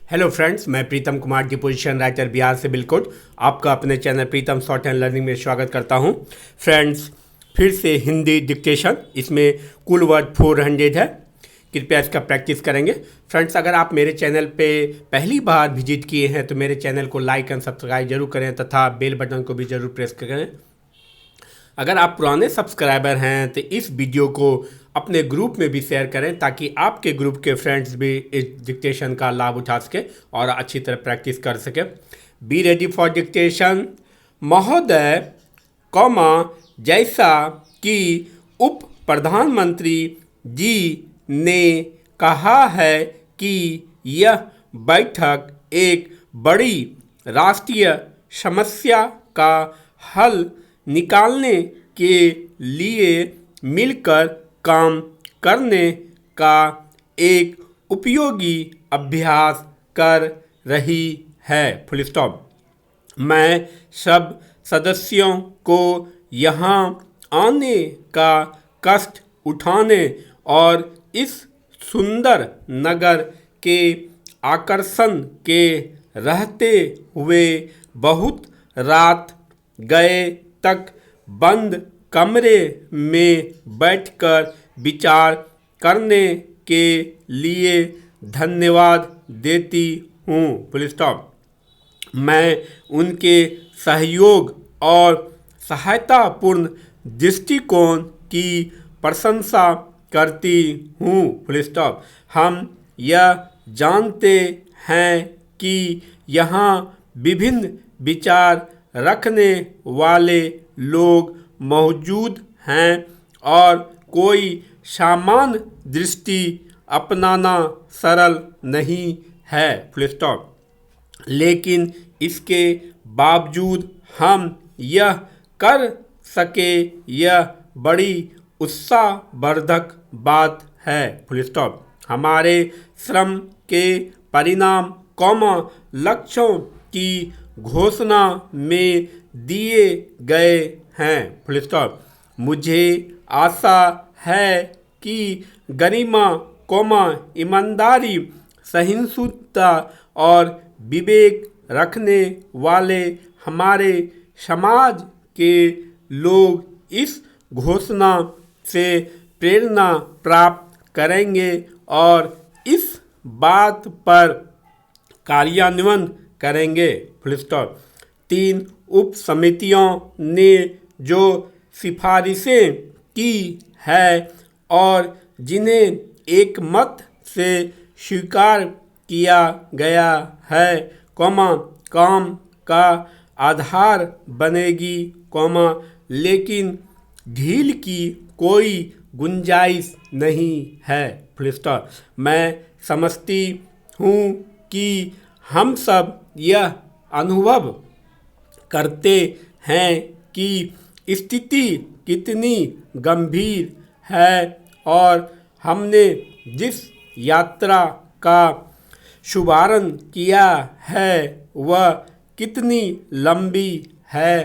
Hello friends, मैं Pritam Kumar deposition writer Bihar से बिल्कुल आपका अपने channel Pritam short and learning में स्वागत करता हूं। फ्रेंड्स, फिर से हिंदी डिक्टेशन, इसमें कुल वर्ड 400 है। कृपया इसका प्रैक्टिस करेंगे। फ्रेंड्स, अगर आप मेरे चैनल पे पहली बार विजिट किए हैं तो मेरे चैनल को लाइक एंड सब्सक्राइब जरूर करें तथा बेल बटन को भी जरूर प्रेस करें। अगर आप पुराने सब्सक्राइबर हैं तो इस वीडियो को अपने ग्रुप में भी शेयर करें ताकि आपके ग्रुप के फ्रेंड्स भी इस डिक्टेशन का लाभ उठा सके और अच्छी तरह प्रैक्टिस कर सके। Be ready for dictation. महोदय, जैसा कि उप प्रधानमंत्री जी ने कहा है कि यह बैठक एक बड़ी राष्ट्रीय समस्या का हल निकालने के लिए मिलकर काम करने का एक उपयोगी अभ्यास कर रही है। Full stop. मैं सब सदस्यों को यहाँ आने का कष्ट उठाने और इस सुंदर नगर के आकर्षण के रहते हुए बहुत रात गए तक बंद कमरे में बैठकर विचार करने के लिए धन्यवाद देती हूँ। Full stop. मैं उनके सहयोग और सहायतापूर्ण दृष्टिकोण की प्रशंसा करती हूँ। Full stop. हम यह जानते हैं कि यहाँ विभिन्न विचार रखने वाले लोग मौजूद हैं और कोई सामान्य दृष्टि अपनाना सरल नहीं है। Full stop. लेकिन इसके बावजूद हम यह कर सके, यह बड़ी उत्साहवर्धक बात है। Full stop. हमारे श्रम के परिणाम लक्ष्यों की घोषणा में दिए गए हैं। Full stop. मुझे आशा है कि गरिमा, ईमानदारी, सहिष्णुता और विवेक रखने वाले हमारे समाज के लोग इस घोषणा से प्रेरणा प्राप्त करेंगे और इस बात पर कार्यान्वयन करेंगे। Full stop. 3 उप समितियों ने जो सिफारिशें की है और जिन्हें एक मत से स्वीकार किया गया है, काम का आधार बनेगी, लेकिन ढील की कोई गुंजाइश नहीं है। Full stop. मैं समझती हूँ कि हम सब यह अनुभव करते हैं कि स्थिति कितनी गंभीर है और हमने जिस यात्रा का शुभारंभ किया है वह कितनी लंबी है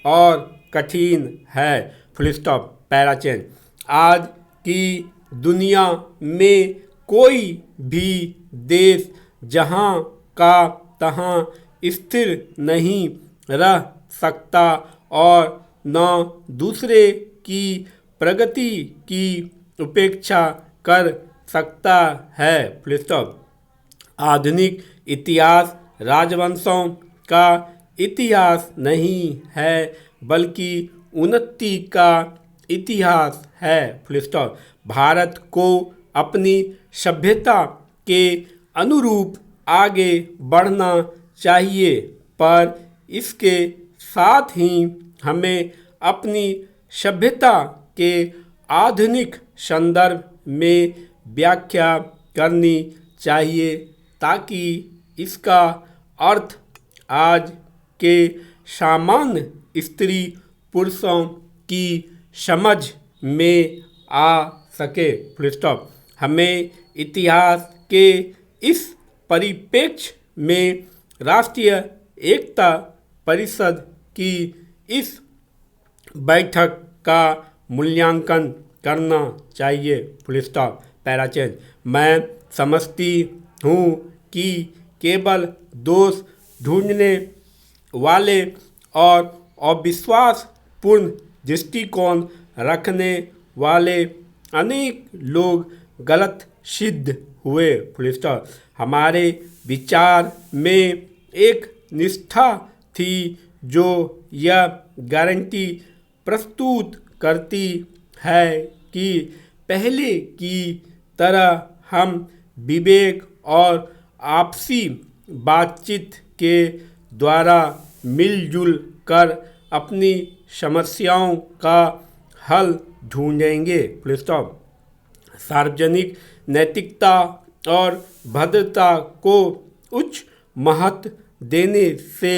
और कठिन है। Full stop. Para change. आज की दुनिया में कोई भी देश जहाँ का तहाँ स्थिर नहीं रह सकता और न दूसरे की प्रगति की उपेक्षा कर सकता है। Full stop. आधुनिक इतिहास राजवंशों का इतिहास नहीं है बल्कि उन्नति का इतिहास है। Full stop. भारत को अपनी सभ्यता के अनुरूप आगे बढ़ना चाहिए, पर इसके साथ ही हमें अपनी सभ्यता के आधुनिक संदर्भ में व्याख्या करनी चाहिए ताकि इसका अर्थ आज के सामान्य स्त्री पुरुषों की समझ में आ सके। Full stop. हमें इतिहास के इस परिप्रेक्ष्य में राष्ट्रीय एकता परिषद की इस बैठक का मूल्यांकन करना चाहिए। Full stop. Para change. मैं समझती हूँ कि केवल दोष ढूंढने वाले और अविश्वासपूर्ण दृष्टिकोण रखने वाले अनेक लोग गलत सिद्ध हुए। Full stop. हमारे विचार में एक निष्ठा थी जो यह गारंटी प्रस्तुत करती है कि पहले की तरह हम विवेक और आपसी बातचीत के द्वारा मिलजुल कर अपनी समस्याओं का हल ढूंढेंगे। Full stop. सार्वजनिक नैतिकता और भद्रता को उच्च महत्व देने से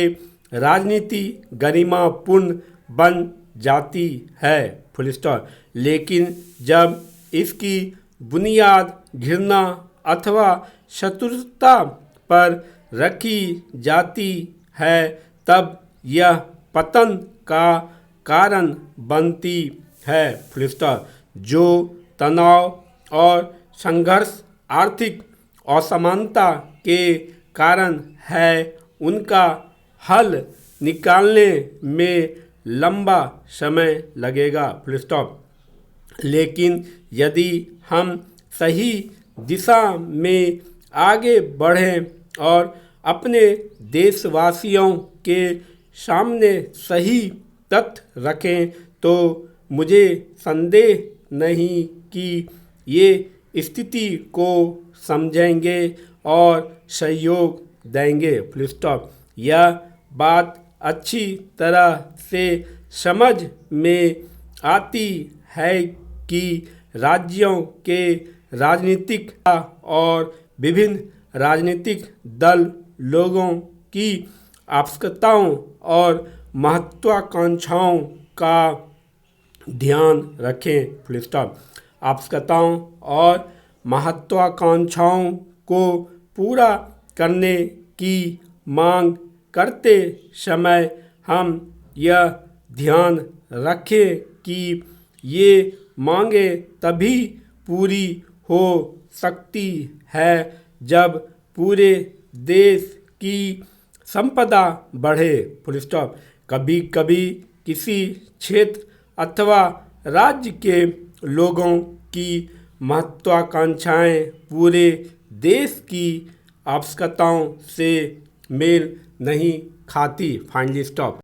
राजनीति गरिमापूर्ण बन जाती है। Full stop. लेकिन जब इसकी बुनियाद घृणा अथवा शत्रुता पर रखी जाती है तब यह पतन का कारण बनती है। Full stop. जो तनाव और संघर्ष आर्थिक असमानता के कारण है उनका हल निकालने में लंबा समय लगेगा। Full stop. लेकिन यदि हम सही दिशा में आगे बढ़ें और अपने देशवासियों के सामने सही तथ्य रखें तो मुझे संदेह नहीं कि ये स्थिति को समझेंगे और सहयोग देंगे। Full stop. यह बात अच्छी तरह से समझ में आती है कि राज्यों के राजनीतिक और विभिन्न राजनीतिक दल लोगों की आवश्यकताओं और महत्वाकांक्षाओं का ध्यान रखें। Full stop. आवश्यकताओं और महत्वाकांक्षाओं को पूरा करने की मांग करते समय हम यह ध्यान रखें कि ये मांगें तभी पूरी हो सकती है जब पूरे देश की संपदा बढ़े। Full stop. कभी कभी किसी क्षेत्र अथवा राज्य के लोगों की महत्वाकांक्षाएं पूरे देश की आवश्यकताओं से मेल नहीं खाती। Finally stop.